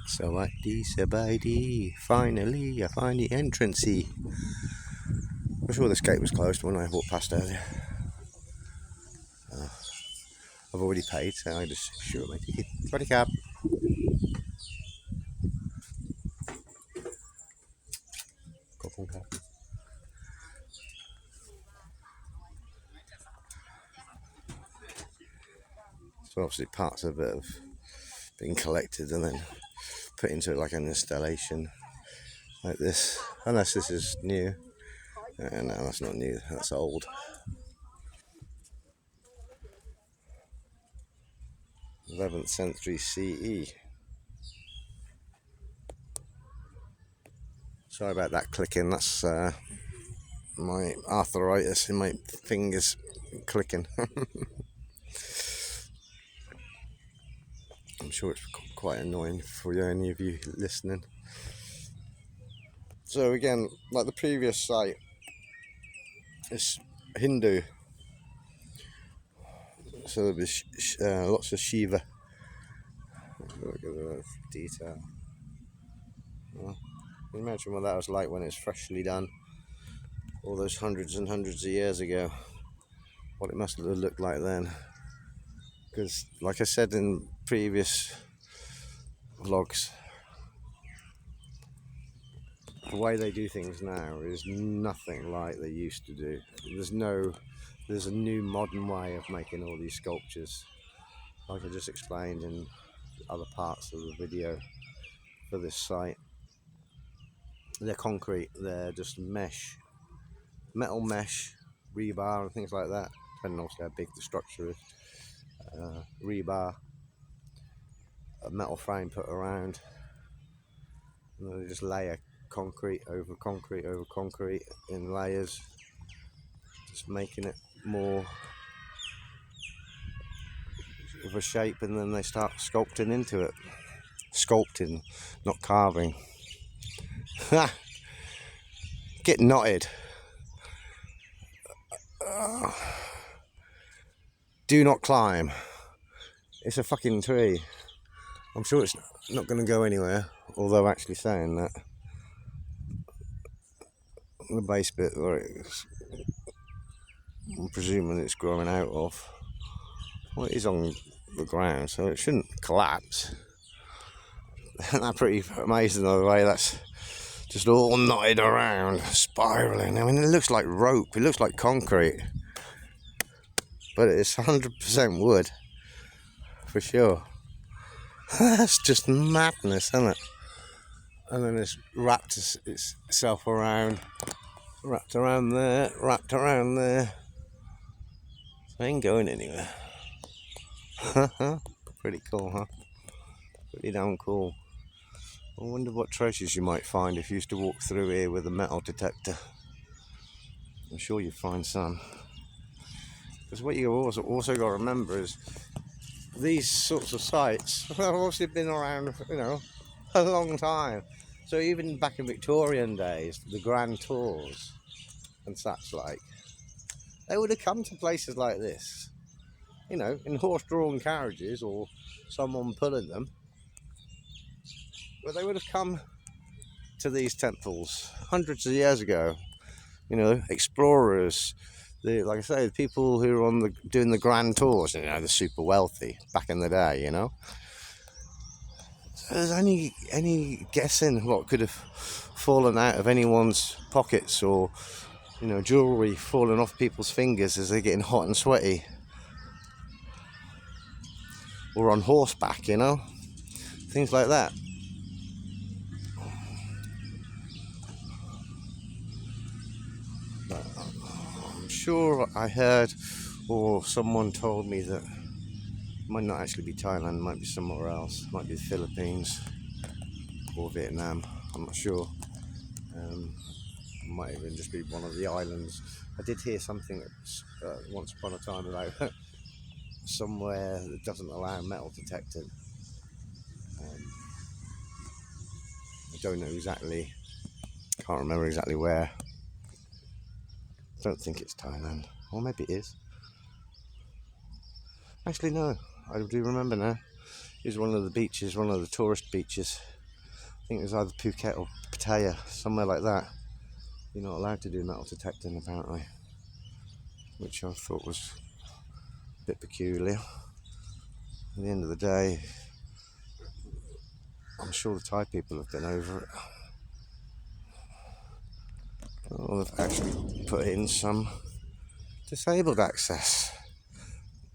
Sawadee, Sawadee. Finally, I find the entrancey. I'm sure this gate was closed when I walked past earlier. I've already paid, so I just shoot my ticket. Swaddy cab. So obviously parts of it have been collected and then put into like an installation like this. Unless this is new. No, that's not new, that's old. 11th century CE. Sorry about that clicking, that's my arthritis in my fingers clicking. I'm sure it's quite annoying for any of you listening. So again, like the previous site, it's Hindu. So there'll be lots of Shiva. Look at the detail. Well, can you imagine what that was like when it's freshly done? All those hundreds and hundreds of years ago. What it must have looked like then. Because, like I said in previous vlogs, the way they do things now is nothing like they used to do. There's a new modern way of making all these sculptures, like I just explained in other parts of the video for this site. They're concrete, they're just mesh, metal mesh, rebar and things like that, depending on how big the structure is. Rebar, a metal frame put around, and then they just layer concrete over concrete over concrete in layers, just making it more of a shape, and then they start sculpting into it. Sculpting, not carving. Get knotted. Do not climb. It's a fucking tree. I'm sure it's not going to go anywhere, although actually saying that, the base bit where it's, I'm presuming it's growing out of, well, it is on the ground, so it shouldn't collapse. Isn't that pretty amazing the way that's just all knotted around, spiraling? I mean, it looks like rope, it looks like concrete, but it's 100% wood, for sure. That's just madness, isn't it? And then it's wrapped itself around, wrapped around there, wrapped around there. So it ain't going anywhere. Pretty cool, huh? Pretty damn cool. I wonder what treasures you might find if you used to walk through here with a metal detector. I'm sure you'd find some. Because what you also got to remember is these sorts of sites have obviously been around, a long time. So even back in Victorian days, the grand tours and such like, they would have come to places like this, in horse-drawn carriages or someone pulling them. But they would have come to these temples hundreds of years ago. Explorers, like I say, the people who were doing the grand tours, the super wealthy back in the day, So there's any guessing what could have fallen out of anyone's pockets, or jewellery falling off people's fingers as they're getting hot and sweaty, or on horseback, things like that. But I'm sure I heard, or someone told me that it might not actually be Thailand, it might be somewhere else, it might be the Philippines or Vietnam, I'm not sure. It might even just be one of the islands. I did hear something once upon a time about somewhere that doesn't allow metal detecting. I don't know exactly, can't remember exactly where. Don't think it's Thailand, or maybe it is. Actually no, I do remember now. It's one of the beaches, one of the tourist beaches think it was either Phuket or Pattaya, somewhere like that. You're not allowed to do metal detecting apparently, which I thought was a bit peculiar. At the end of the day, I'm sure the Thai people have been over it. Well, they've actually put in some disabled access.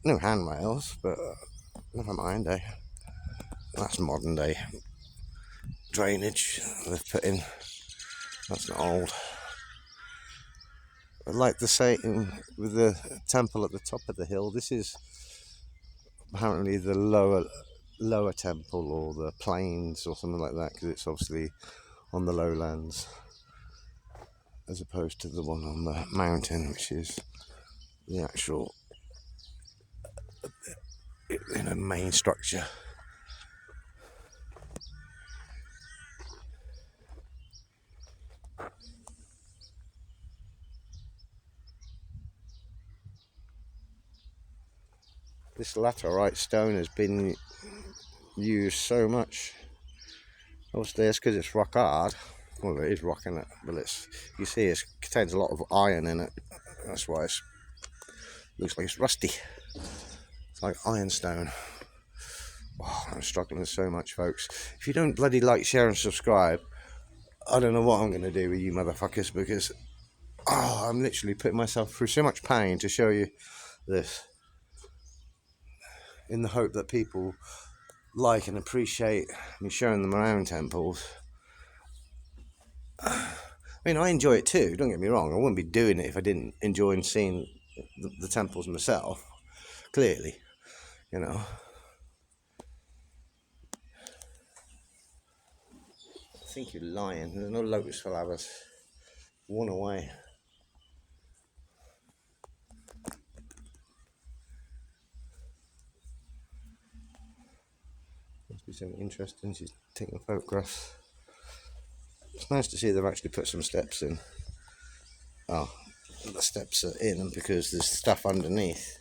No handrails, but never mind, eh? That's modern day drainage they've put in. That's not old. But like the saying with the temple at the top of the hill, this is apparently the lower temple or the plains or something like that, because it's obviously on the lowlands as opposed to the one on the mountain, which is the actual main structure. This laterite stone has been used so much. Obviously it's because it's rock hard. Well, it is rock in it, but you see it contains a lot of iron in it. That's why it looks like it's rusty. It's like ironstone. Oh, I'm struggling so much, folks. If you don't bloody like, share and subscribe, I don't know what I'm going to do with you motherfuckers, because I'm literally putting myself through so much pain to show you this, in the hope that people like and appreciate me showing them around temples. I mean, I enjoy it too, don't get me wrong. I wouldn't be doing it if I didn't enjoy seeing the temples myself, clearly, you know. I think you're lying. There's no lotus flowers. One away. Must be something interesting. She's taking photographs. It's nice to see they've actually put some steps in. Oh, the steps are in because there's stuff underneath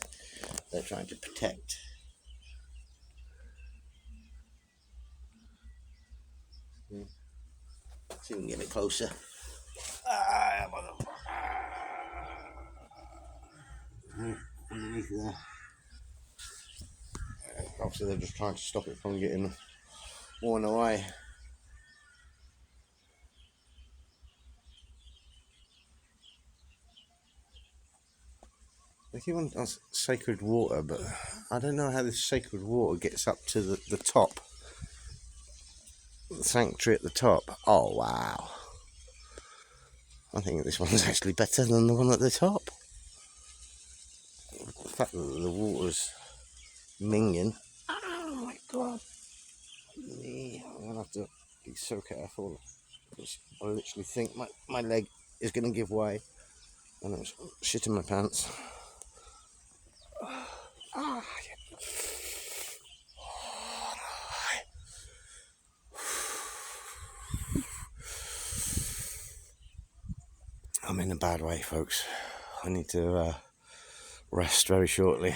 they're trying to protect. See if we can get it closer. Underneath there. Obviously they're just trying to stop it from getting worn away. They keep on sacred water, but I don't know how this sacred water gets up to the top. The sanctuary at the top. Oh wow. I think this one's actually better than the one at the top. The fact that the water's minging. Oh my god. I'm gonna have to be so careful. I literally think my leg is gonna give way. And I'm shitting my pants. I'm in a bad way, folks. I need to rest very shortly.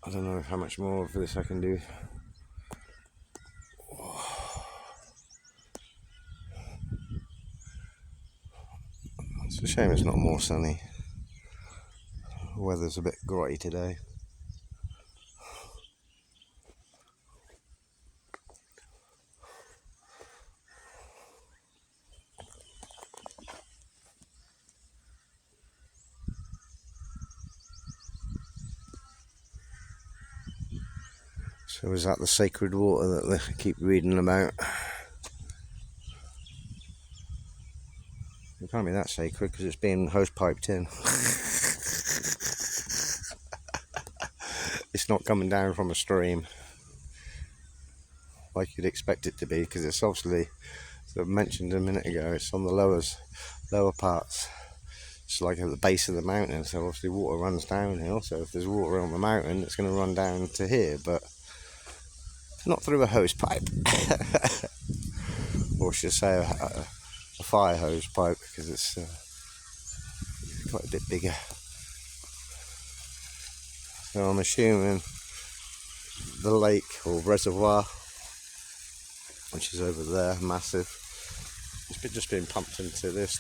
I don't know how much more of this I can do. It's a shame it's not more sunny. The weather's a bit grotty today. So is that the sacred water that they keep reading about? It can't be that sacred because it's being hose piped in. It's not coming down from a stream like you'd expect it to be, because it's obviously, as I mentioned a minute ago, it's on the lower parts. It's like at the base of the mountain, so obviously water runs downhill. So if there's water on the mountain, it's going to run down to here, but not through a hose pipe. Or should I say a fire hose pipe, because it's quite a bit bigger. So I'm assuming the lake or reservoir which is over there, massive. It's just been pumped into this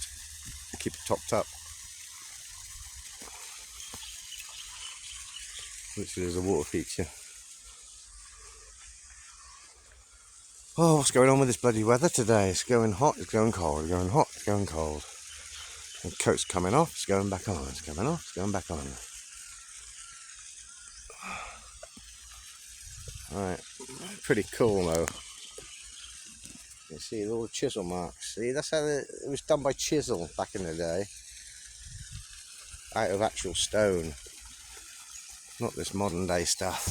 to keep it topped up. Literally there's a water feature. Oh, what's going on with this bloody weather today? It's going hot, it's going cold, it's going hot, it's going cold. The coat's coming off, it's going back on, it's coming off, it's going back on. Alright, pretty cool though. You see all the chisel marks. See, that's how it was done by chisel back in the day. Out of actual stone. Not this modern day stuff.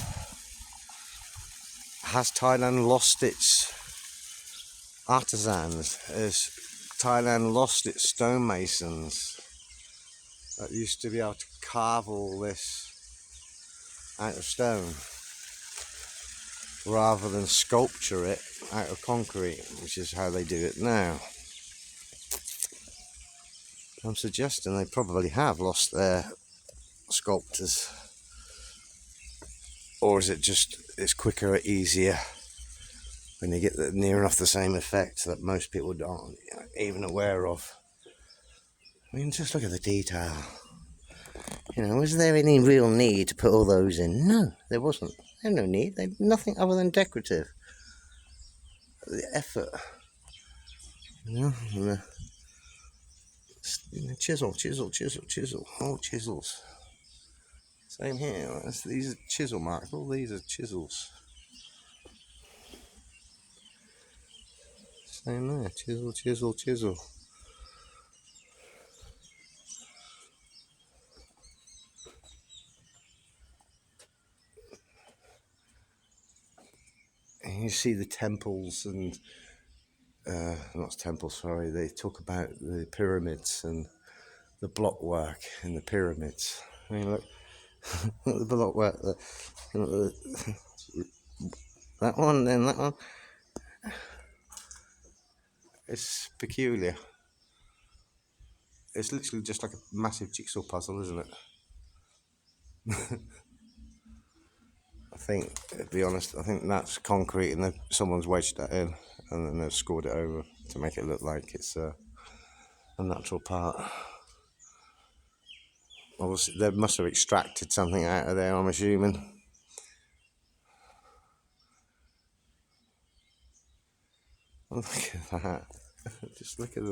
Has Thailand lost its artisans? Has Thailand lost its stonemasons that used to be able to carve all this out of stone rather than sculpture it out of concrete, which is how they do it now? I'm suggesting they probably have lost their sculptors. Or is it just, it's quicker or easier when you get near enough the same effect that most people aren't even aware of? I mean, just look at the detail. You know, was there any real need to put all those in? No, there wasn't. There's no need. They're nothing other than decorative. The effort. You know, and the chisel. All chisels. Same here. These are chisel marks. All these are chisels. Same there. Chisel. And you see the temples and not temples, sorry. They talk about the pyramids and the block work in the pyramids. I mean, look, the block work. That one, then that one. It's peculiar. It's literally just like a massive jigsaw puzzle, isn't it? I think, to be honest, I think that's concrete and someone's wedged that in and then they've scored it over to make it look like it's a natural part. Obviously, they must have extracted something out of there, I'm assuming. Look at that. Just look at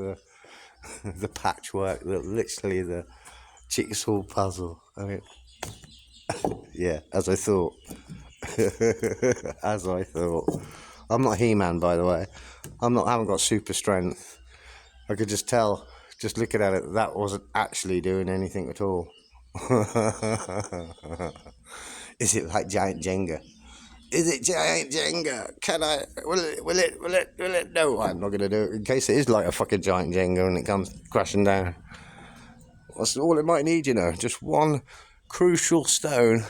the patchwork, literally the jigsaw puzzle. I mean, yeah, as I thought. As I thought. I'm not He-Man, by the way. I haven't got super strength. I could just tell, just looking at it, that wasn't actually doing anything at all. Is it like giant Jenga? Is it giant Jenga? Will it? No, I'm not going to do it in case it is like a fucking giant Jenga and it comes crashing down. That's all it might need, you know, just one crucial stone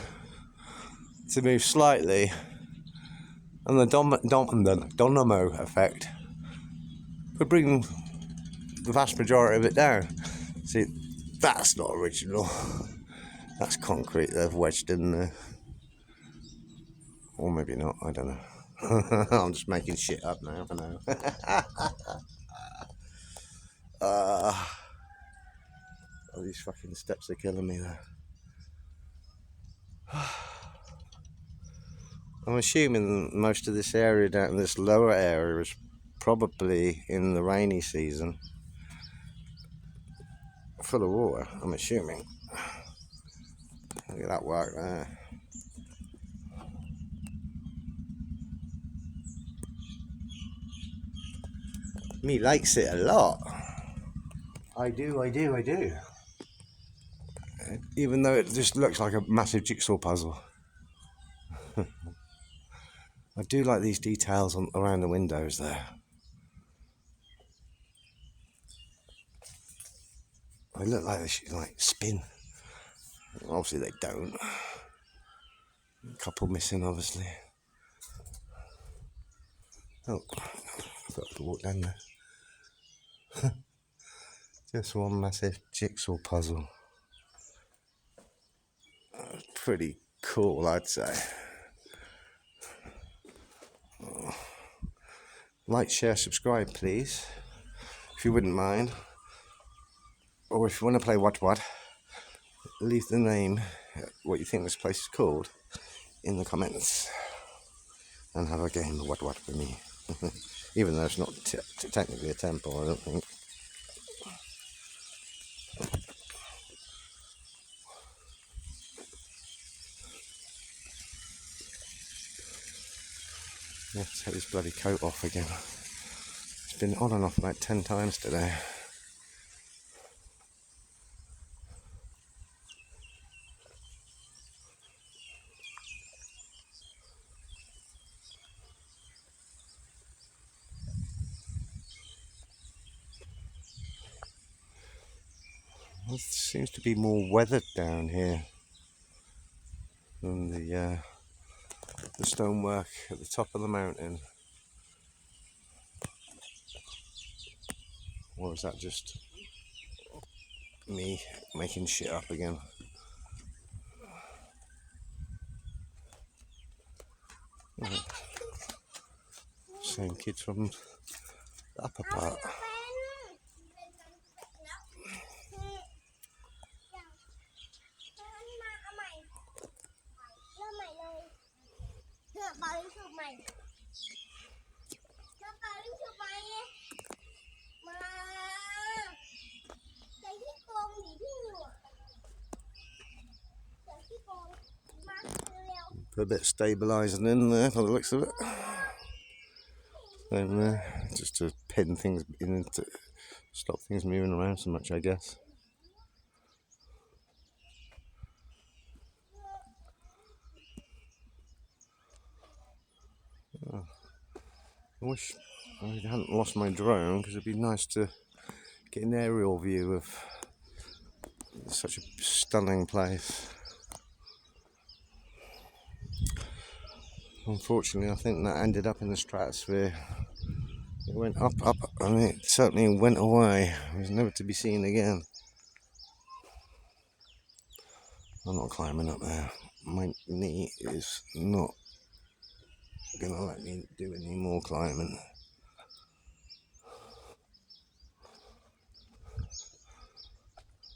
to move slightly, and the dynamo effect could bring the vast majority of it down. See, that's not original. That's concrete they've wedged in there. Or maybe not, I don't know. I'm just making shit up now for now. Oh, these fucking steps are killing me though. I'm assuming most of this area down in this lower area is probably in the rainy season full of water, I'm assuming. Look at that work there. Me likes it a lot. I do. Even though it just looks like a massive jigsaw puzzle. I do like these details around the windows there. They look like they should spin. Obviously they don't. A couple missing, obviously. Oh, I've got to walk down there. Just one massive jigsaw puzzle. Pretty cool, I'd say. Oh. like, share, subscribe, please, if you wouldn't mind. Or if you want to play what, leave the name, what you think this place is called, in the comments, and have a game of what with me. Even though it's not technically a temple, I don't think. I have to take this bloody coat off again. It's been on and off about 10 times today. It seems to be more weathered down here than the stonework at the top of the mountain. Or is that just me making shit up again? Same kids from the upper part. Put a bit of stabilising in there for the looks of it. And just to pin things in, to stop things moving around so much, I guess. I wish I hadn't lost my drone, because it'd be nice to get an aerial view of such a stunning place. Unfortunately, I think that ended up in the stratosphere. It went up, and it certainly went away. It was never to be seen again. I'm not climbing up there. My knee is not gonna let me do any more climbing.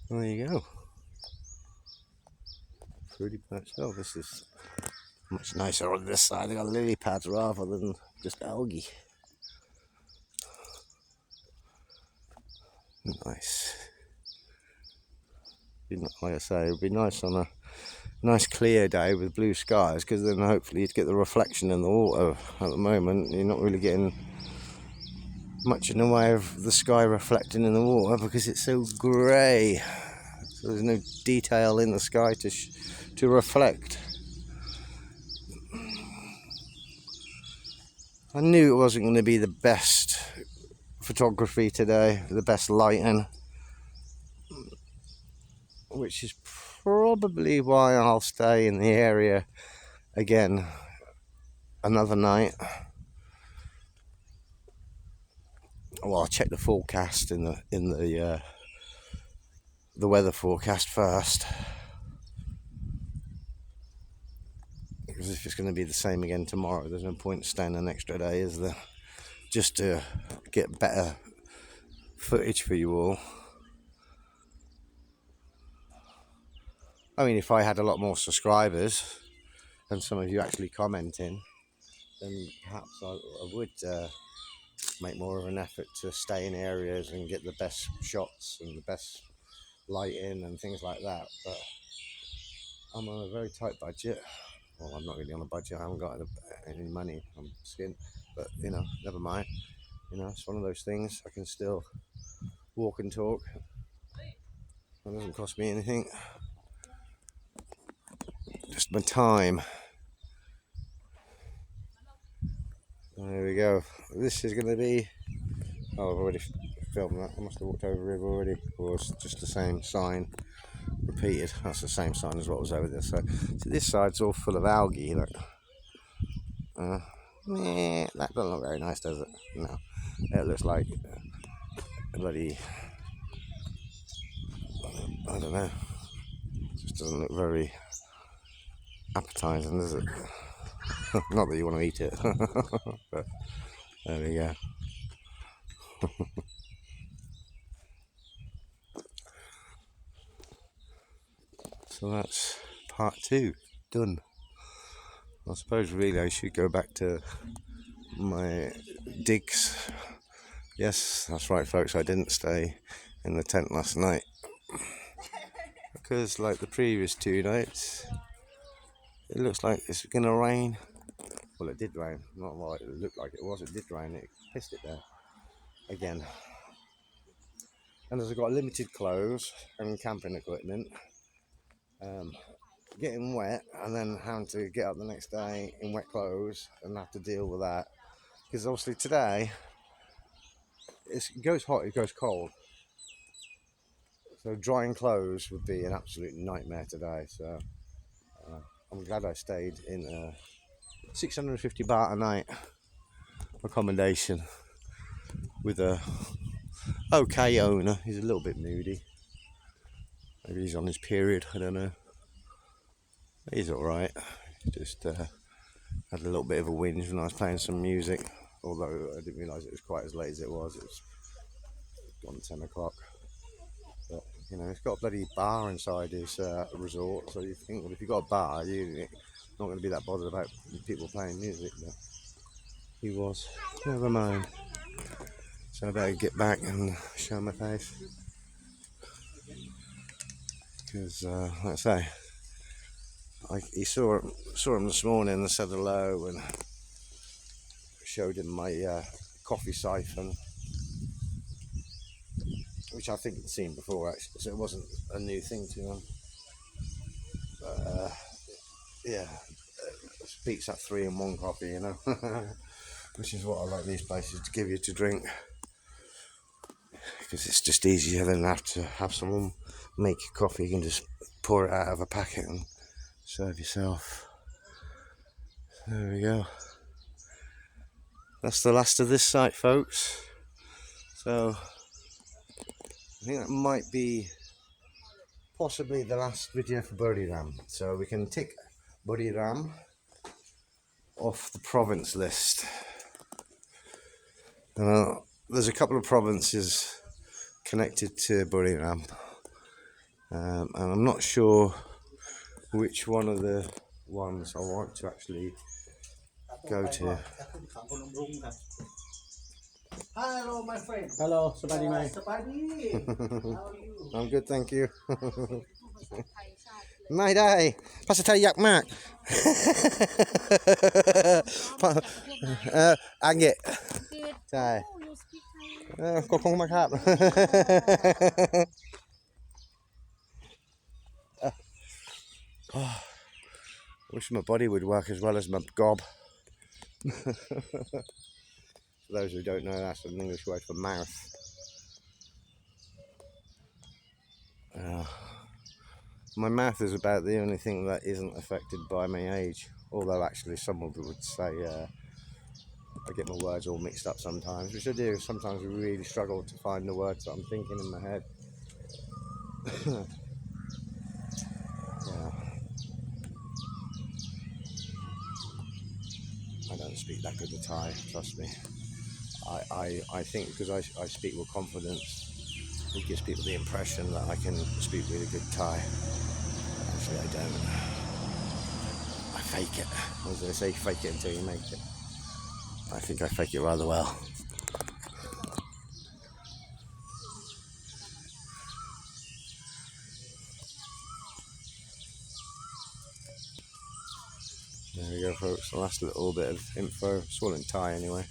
There you go. Pretty much. Oh, this is much nicer on this side. They got lily pads rather than just algae. Nice. Like I say, it would be nice on a nice clear day with blue skies, because then hopefully you'd get the reflection in the water. At the moment, you're not really getting much in the way of the sky reflecting in the water because it's so grey. So there's no detail in the sky to reflect. I knew it wasn't going to be the best photography today, the best lighting, which is probably why I'll stay in the area again another night. Well, I'll check the forecast in the weather forecast first, because if it's going to be the same again tomorrow, there's no point staying an extra day, is there? Just to get better footage for you all. I mean, if I had a lot more subscribers and some of you actually commenting, then perhaps I would make more of an effort to stay in areas and get the best shots and the best lighting and things like that. But I'm on a very tight budget. Well, I'm not really on a budget. I haven't got any money. I'm skint. But, never mind. It's one of those things. I can still walk and talk. It doesn't cost me anything. Just my time. There we go. This is going to be... Oh, I've already filmed that. I must have walked over it already. Or it's just the same sign repeated. That's the same sign as what was over there. So this side's all full of algae. Look. That doesn't look very nice, does it? No. It looks like a bloody... I don't know. It just doesn't look very appetizing, does it? Not that you want to eat it. But There we go. So that's part 2 done. I suppose really I should go back to my digs. Yes, that's right folks, I didn't stay in the tent last night because like the previous 2 nights it looks like it's gonna rain. Well, it did rain, not like it looked like it was, it did rain, it pissed it there again. And as I've got limited clothes and camping equipment, getting wet and then having to get up the next day in wet clothes and have to deal with that, because obviously today it goes hot, it goes cold, so drying clothes would be an absolute nightmare today. So I'm glad I stayed in a 650 baht a night accommodation with a okay owner. He's a little bit moody, maybe he's on his period, I don't know. He's alright, just had a little bit of a whinge when I was playing some music, although I didn't realise it was quite as late as it was. It was gone 10 o'clock. But, you know, it's got a bloody bar inside his resort, so you think, well, if you've got a bar, you're not going to be that bothered about people playing music, but he was. Never mind. So I better get back and show my face. Because, like I say, he saw him this morning and said hello and showed him my coffee siphon, which I think he'd seen before actually, so it wasn't a new thing to him. Yeah, it beats that 3-in-1 coffee, you know, which is what I like these places to give you to drink, because it's just easier than have to have someone make your coffee. You can just pour it out of a packet and serve yourself. There we go. That's the last of this site, folks. So I think that might be possibly the last video for Buriram. So we can tick Buriram off the province list. There's a couple of provinces connected to Buriram, and I'm not sure which one of the ones I want to actually go to. Hello, my friend. Hello, Sabadi mate. Sabadi. How are you? I'm good, thank you. ไม่ได้ภาษาไทยยากมาก อังเกะใช่ก็คงมาครับ Wish my body would work as well as my gob. For those who don't know, that's an English word for mouth. My mouth is about the only thing that isn't affected by my age, although actually some of them would say I get my words all mixed up sometimes, which I do. Sometimes I really struggle to find the words that I'm thinking in my head. Yeah. I don't speak that good a Thai, trust me. I think because I speak with confidence, it gives people the impression that I can speak really good Thai. Actually, I don't. I fake it. As they say, fake it until you make it. I think I fake it rather well. There we go, folks. The last little bit of info. It's all in Thai anyway.